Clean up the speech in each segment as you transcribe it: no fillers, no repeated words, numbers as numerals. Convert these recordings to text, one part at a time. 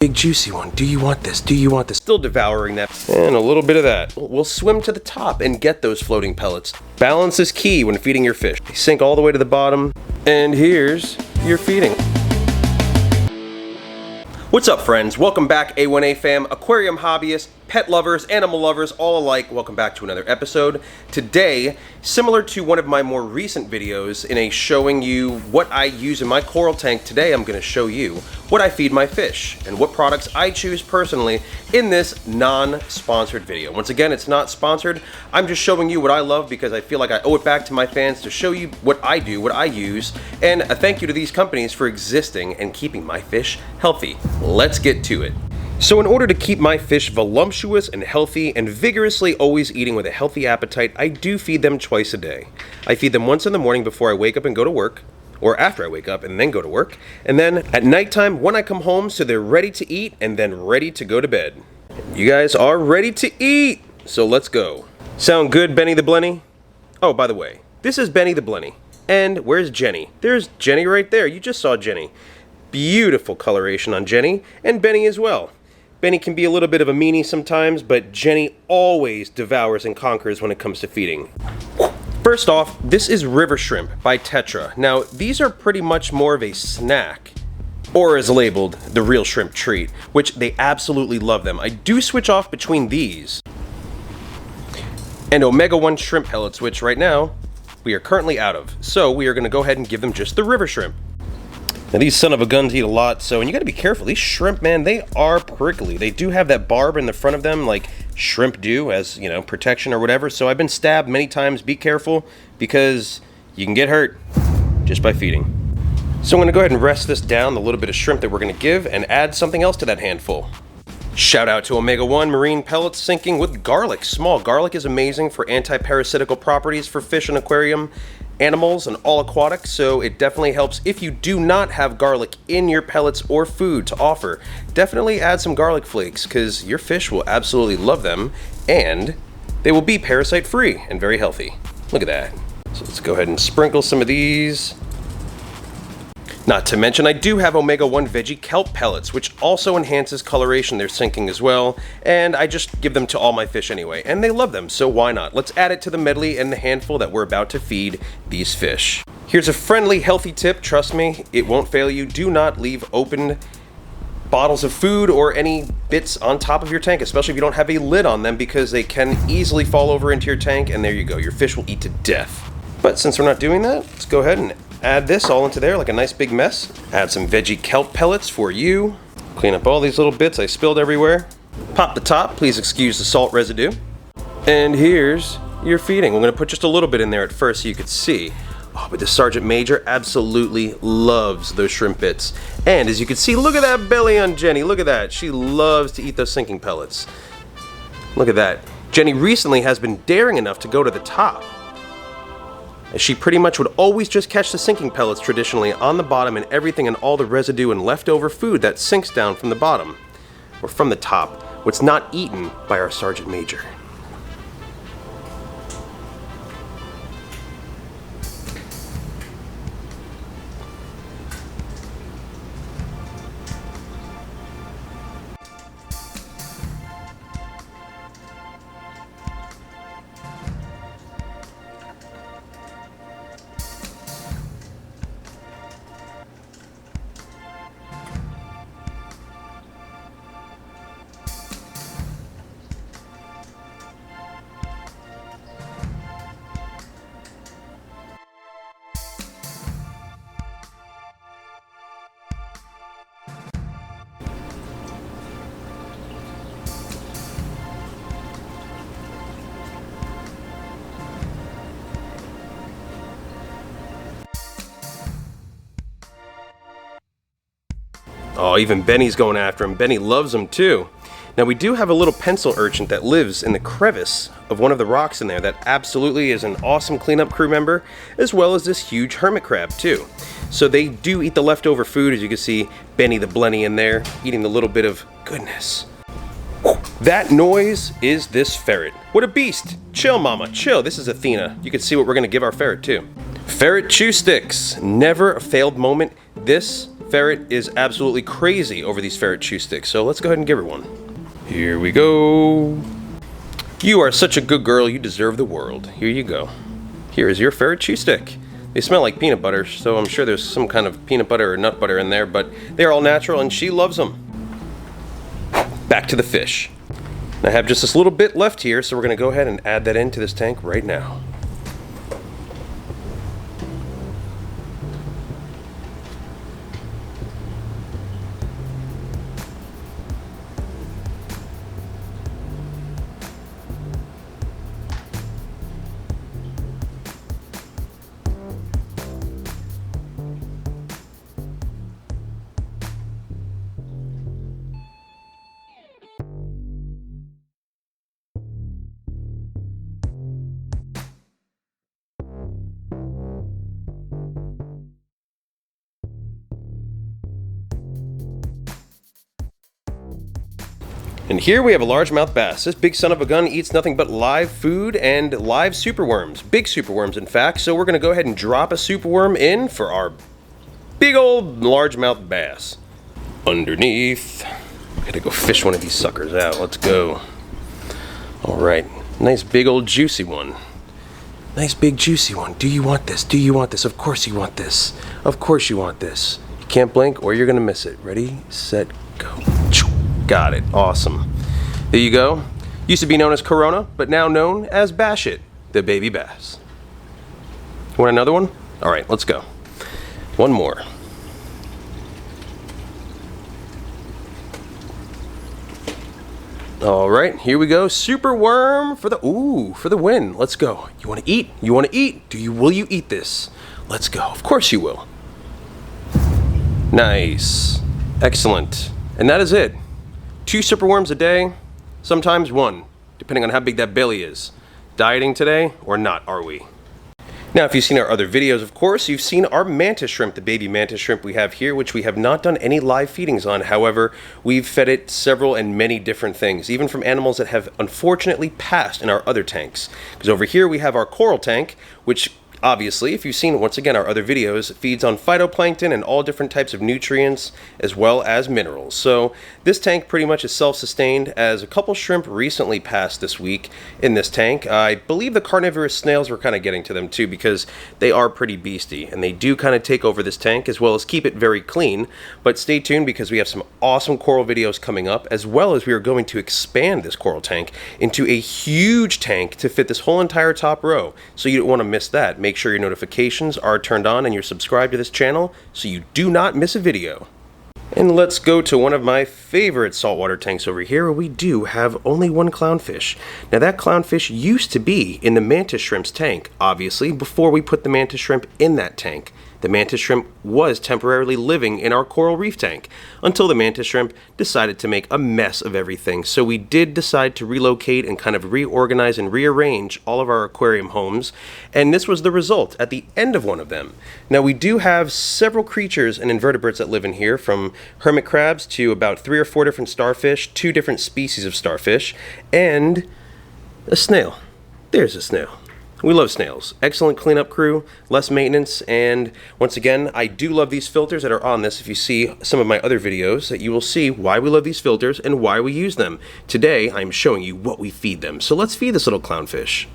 Big juicy one. Do you want this? Do you want this? Still devouring that. And a little bit of that. We'll swim to the top and get those floating pellets. Balance is key when feeding your fish. They sink all the way to the bottom. And here's your feeding. What's up, friends? Welcome back, A1A fam, aquarium hobbyists, pet lovers, animal lovers, all alike. Welcome back to another episode. Today, similar to one of my more recent videos in a showing you what I use in my coral tank, today I'm going to show you what I feed my fish and what products I choose personally in this non-sponsored video. Once again, it's not sponsored. I'm just showing you what I love because I feel like I owe it back to my fans to show you what I do, what I use, and a thank you to these companies for existing and keeping my fish healthy. Let's get to it. So in order to keep my fish voluptuous and healthy and vigorously always eating with a healthy appetite, I do feed them twice a day. I feed them once in the morning before I wake up and go to work, or after I wake up and then go to work, and then at nighttime when I come home so they're ready to eat and then ready to go to bed. You guys are ready to eat, so let's go. Sound good, Benny the Blenny? Oh, by the way, this is Benny the Blenny. And where's Jenny? There's Jenny right there. You just saw Jenny. Beautiful coloration on Jenny, and Benny as well. Benny can be a little bit of a meanie sometimes, but Jenny always devours and conquers when it comes to feeding. First off, this is river shrimp by Tetra. Now, these are pretty much more of a snack, or as labeled, the real shrimp treat, which they absolutely love them. I do switch off between these and Omega-1 shrimp pellets, which right now we are currently out of. So we are going to go ahead and give them just the river shrimp. Now these son of a guns eat a lot, so, and you gotta be careful. These shrimp, man, they are prickly. They do have that barb in the front of them, like shrimp do, as, you know, protection or whatever. So I've been stabbed many times. Be careful, because you can get hurt just by feeding. So I'm gonna go ahead and rest this down, the little bit of shrimp that we're gonna give, and add something else to that handful. Shout out to Omega-1 marine pellets sinking with garlic. Small garlic is amazing for anti-parasitical properties for fish and aquarium animals and all aquatics, so it definitely helps. If you do not have garlic in your pellets or food to offer, definitely add some garlic flakes because your fish will absolutely love them and they will be parasite free and very healthy. Look at that. So let's go ahead and sprinkle some of these. Not to mention, I do have Omega-1 veggie kelp pellets, which also enhances coloration. They're sinking as well, and I just give them to all my fish anyway, and they love them, so why not? Let's add it to the medley and the handful that we're about to feed these fish. Here's a friendly, healthy tip. Trust me, it won't fail you. Do not leave open bottles of food or any bits on top of your tank, especially if you don't have a lid on them, because they can easily fall over into your tank, and there you go. Your fish will eat to death. But since we're not doing that, let's go ahead and add this all into there like a nice big mess. Add some veggie kelp pellets for you. Clean up all these little bits I spilled everywhere. Pop the top, please excuse the salt residue. And here's your feeding. We're gonna put just a little bit in there at first so you could see. Oh, but the Sergeant Major absolutely loves those shrimp bits. And as you can see, look at that belly on Jenny, look at that. She loves to eat those sinking pellets. Look at that. Jenny recently has been daring enough to go to the top, as she pretty much would always just catch the sinking pellets traditionally on the bottom, and everything and all the residue and leftover food that sinks down from the bottom, or from the top, what's not eaten by our Sergeant Major. Oh, even Benny's going after him. Benny loves him too. Now we do have a little pencil urchin that lives in the crevice of one of the rocks in there that absolutely is an awesome cleanup crew member, as well as this huge hermit crab too. So they do eat the leftover food, as you can see Benny the Blenny in there, eating the little bit of goodness. That noise is this ferret. What a beast! Chill, mama, chill. This is Athena. You can see what we're gonna give our ferret too. Ferret chew sticks. Never a failed moment. This Ferret is absolutely crazy over these ferret chew sticks, so let's go ahead and give her one. Here we go. You are such a good girl, you deserve the world. Here you go. Here is your ferret chew stick. They smell like peanut butter, so I'm sure there's some kind of peanut butter or nut butter in there, but they're all natural and she loves them. Back to the fish. I have just this little bit left here, so we're going to go ahead and add that into this tank right now. And here we have a largemouth bass. This big son of a gun eats nothing but live food and live superworms. Big superworms, in fact. So we're going to go ahead and drop a superworm in for our big old largemouth bass. Underneath. Gotta go fish one of these suckers out. Let's go. Alright. Nice big old juicy one. Nice big juicy one. Do you want this? Do you want this? Of course you want this. Of course you want this. You can't blink or you're going to miss it. Ready, set, go. Got it. Awesome. There you go. Used to be known as Corona, but now known as Bashit, the baby bass. Want another one? All right, let's go. One more. All right, here we go. Super worm for the win. Let's go. You want to eat? You want to eat? Will you eat this? Let's go. Of course you will. Nice. Excellent. And that is it. 2 superworms a day, sometimes 1, depending on how big that belly is. Dieting today or not, are we? Now, if you've seen our other videos, of course, you've seen our mantis shrimp, the baby mantis shrimp we have here, which we have not done any live feedings on. However, we've fed it several and many different things, even from animals that have unfortunately passed in our other tanks. Because over here we have our coral tank, which obviously, if you've seen, once again, our other videos, it feeds on phytoplankton and all different types of nutrients as well as minerals. So this tank pretty much is self-sustained, as a couple shrimp recently passed this week in this tank. I believe the carnivorous snails were kind of getting to them too, because they are pretty beastie and they do kind of take over this tank as well as keep it very clean. But stay tuned, because we have some awesome coral videos coming up, as well as we are going to expand this coral tank into a huge tank to fit this whole entire top row. So you don't want to miss that. Make sure your notifications are turned on and you're subscribed to this channel so you do not miss a video. And let's go to one of my favorite saltwater tanks over here, where we do have only one clownfish. Now that clownfish used to be in the mantis shrimp's tank, obviously, before we put the mantis shrimp in that tank. The mantis shrimp was temporarily living in our coral reef tank until the mantis shrimp decided to make a mess of everything. So we did decide to relocate and kind of reorganize and rearrange all of our aquarium homes, and this was the result at the end of one of them. Now we do have several creatures and invertebrates that live in here, from hermit crabs to about 3 or 4 different starfish, 2 different species of starfish, and a snail. There's a snail. We love snails. Excellent cleanup crew, less maintenance, and once again, I do love these filters that are on this. If you see some of my other videos, that you will see why we love these filters and why we use them. Today, I'm showing you what we feed them. So let's feed this little clownfish.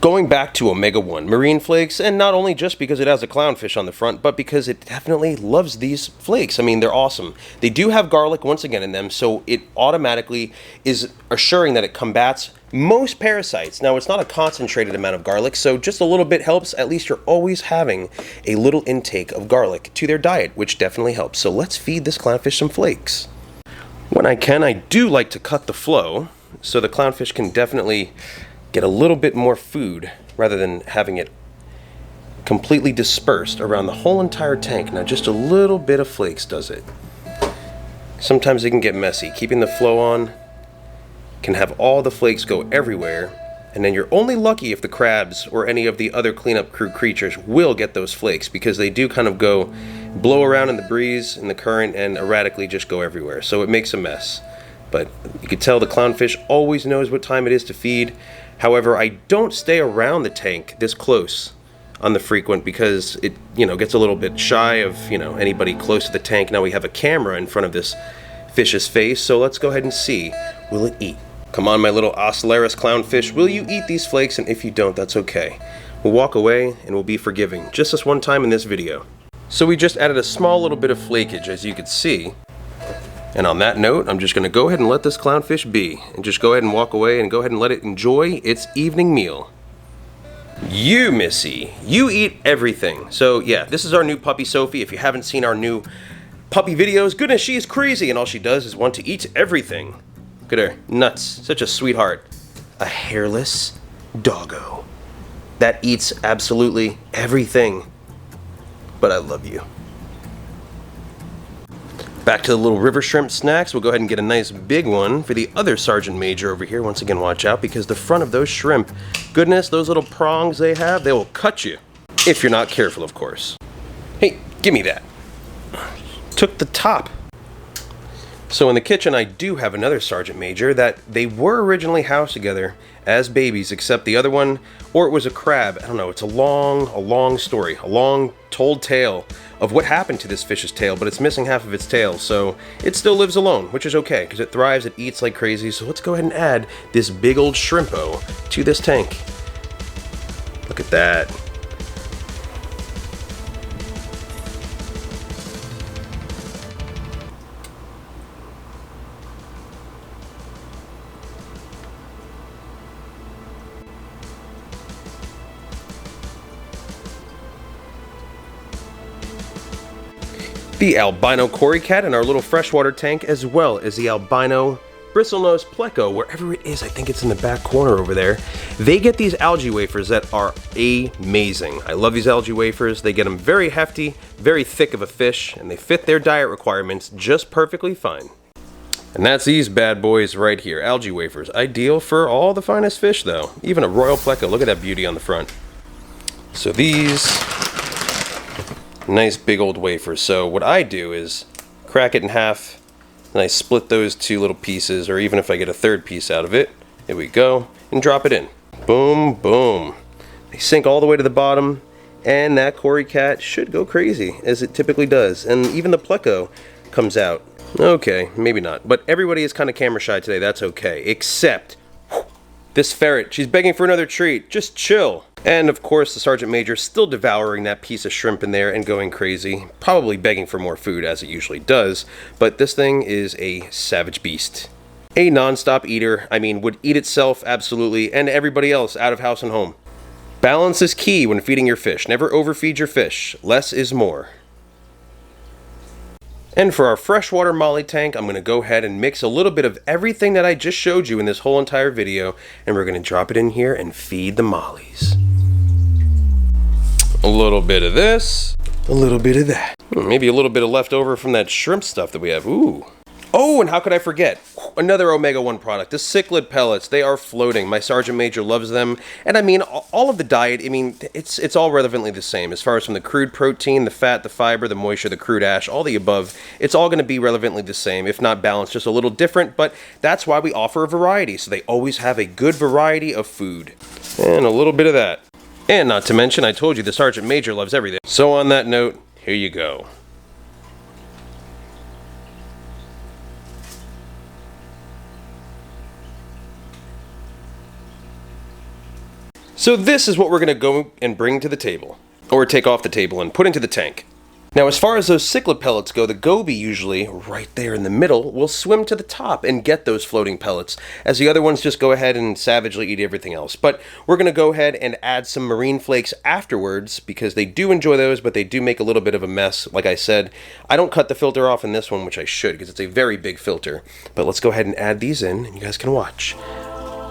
Going back to Omega-1 marine flakes, and not only just because it has a clownfish on the front, but because it definitely loves these flakes. I mean, they're awesome. They do have garlic once again in them, so it automatically is assuring that it combats most parasites. Now, it's not a concentrated amount of garlic, so just a little bit helps. At least you're always having a little intake of garlic to their diet, which definitely helps. So let's feed this clownfish some flakes. When I can, I do like to cut the flow, so the clownfish can definitely get a little bit more food rather than having it completely dispersed around the whole entire tank. Now, just a little bit of flakes does it. Sometimes it can get messy. Keeping the flow on can have all the flakes go everywhere, and then you're only lucky if the crabs or any of the other cleanup crew creatures will get those flakes, because they do kind of go blow around in the breeze, in the current, and erratically just go everywhere. So it makes a mess. But you can tell the clownfish always knows what time it is to feed. However, I don't stay around the tank this close on the frequent because it, gets a little bit shy of, anybody close to the tank. Now we have a camera in front of this fish's face, so let's go ahead and see. Will it eat? Come on, my little Ocellaris clownfish, will you eat these flakes? And if you don't, that's okay. We'll walk away and we'll be forgiving, just this one time in this video. So we just added a small little bit of flakage, as you can see. And on that note, I'm just going to go ahead and let this clownfish be, and just go ahead and walk away and go ahead and let it enjoy its evening meal. You, Missy, you eat everything. So yeah, this is our new puppy, Sophie. If you haven't seen our new puppy videos, goodness, she is crazy, and all she does is want to eat everything. Look at her, nuts, such a sweetheart. A hairless doggo that eats absolutely everything. But I love you. Back to the little river shrimp snacks. We'll go ahead and get a nice big one for the other Sergeant Major over here. Once again, watch out, because the front of those shrimp, goodness, those little prongs they have, they will cut you. If you're not careful, of course. Hey, give me that. Took the top. So in the kitchen, I do have another Sergeant Major that they were originally housed together as babies, except the other one, or it was a crab. I don't know. It's a long story, a long told tale of what happened to this fish's tail, but it's missing half of its tail, so it still lives alone, which is okay, because it thrives, it eats like crazy. So let's go ahead and add this big old shrimpo to this tank. Look at that. The albino cory cat in our little freshwater tank, as well as the albino bristlenose pleco, wherever it is. I think it's in the back corner over there. They get these algae wafers that are amazing. I love these algae wafers. They get them very hefty, very thick of a fish, and they fit their diet requirements just perfectly fine. And that's these bad boys right here, algae wafers. Ideal for all the finest fish though. Even a royal pleco, look at that beauty on the front. So these nice big old wafers. So what I do is crack it in half, and I split those two little pieces, or even if I get a third piece out of it, here we go, and drop it in. Boom, boom. They sink all the way to the bottom, and that cory cat should go crazy, as it typically does. And even the pleco comes out. Okay, maybe not. But everybody is kind of camera shy today, that's okay. Except this ferret. She's begging for another treat. Just chill. And of course, the Sergeant Major still devouring that piece of shrimp in there and going crazy, probably begging for more food as it usually does, but this thing is a savage beast. A non-stop eater, I mean, would eat itself absolutely, and everybody else out of house and home. Balance is key when feeding your fish. Never overfeed your fish. Less is more. And for our freshwater molly tank, I'm going to go ahead and mix a little bit of everything that I just showed you in this whole entire video, and we're going to drop it in here and feed the mollies. A little bit of this, a little bit of that. Maybe a little bit of leftover from that shrimp stuff that we have. Ooh. Oh, and how could I forget? Another Omega-1 product, the cichlid pellets. They are floating. My Sergeant Major loves them. And I mean, all of the diet, I mean, it's all relevantly the same. As far as from the crude protein, the fat, the fiber, the moisture, the crude ash, all the above, it's all going to be relevantly the same, if not balanced, just a little different. But that's why we offer a variety, so they always have a good variety of food. And a little bit of that. And not to mention, I told you the Sergeant Major loves everything. So on that note, here you go. So this is what we're going to go and bring to the table, or take off the table and put into the tank. Now as far as those cichlid pellets go, the goby usually, right there in the middle, will swim to the top and get those floating pellets, as the other ones just go ahead and savagely eat everything else. But we're going to go ahead and add some marine flakes afterwards, because they do enjoy those, but they do make a little bit of a mess. Like I said, I don't cut the filter off in this one, which I should, because it's a very big filter. But let's go ahead and add these in, and you guys can watch.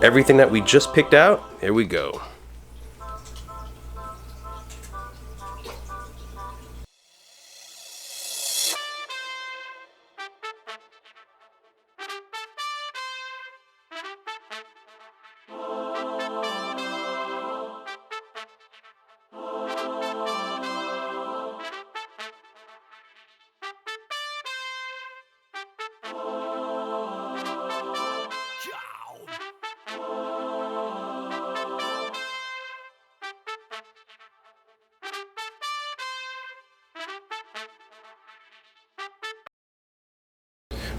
Everything that we just picked out, there we go.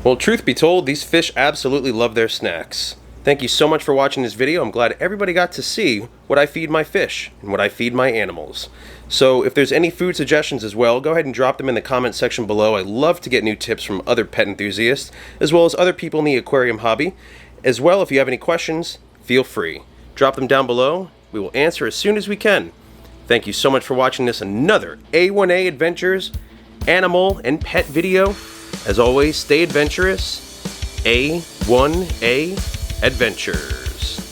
Well, truth be told, these fish absolutely love their snacks. Thank you so much for watching this video. I'm glad everybody got to see what I feed my fish and what I feed my animals. So if there's any food suggestions as well, go ahead and drop them in the comment section below. I love to get new tips from other pet enthusiasts, as well as other people in the aquarium hobby. As well, if you have any questions, feel free. Drop them down below. We will answer as soon as we can. Thank you so much for watching this another A1A Adventures animal and pet video. As always, stay adventurous. A1A Adventures.